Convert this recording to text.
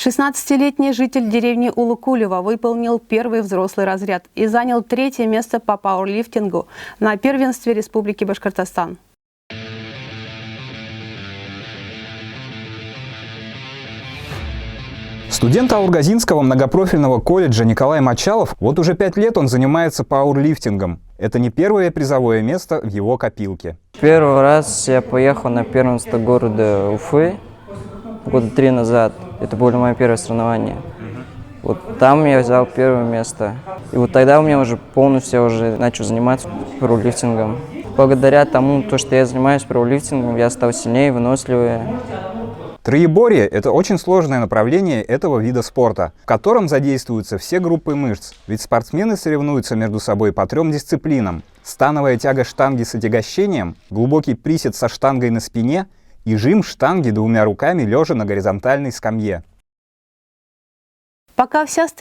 16-летний житель деревни Улукулево выполнил первый взрослый разряд и занял 3-е место по пауэрлифтингу на первенстве Республики Башкортостан. Студент Аургазинского многопрофильного колледжа Николай Мочалов вот уже 5 лет он занимается пауэрлифтингом. Это не первое призовое место в его копилке. Первый раз я поехал на первенство города Уфы года 3 назад. Это было мое первое соревнование. Вот там я взял первое место. И вот тогда у меня уже полностью начал заниматься пауэрлифтингом. Благодаря тому, что я занимаюсь пауэрлифтингом, я стал сильнее, выносливее. Троеборье – это очень сложное направление этого вида спорта, в котором задействуются все группы мышц. Ведь спортсмены соревнуются между собой по 3 дисциплинам: становая тяга штанги с отягощением, глубокий присед со штангой на спине и жим штанги 2 руками лежа на горизонтальной скамье. Пока вся страна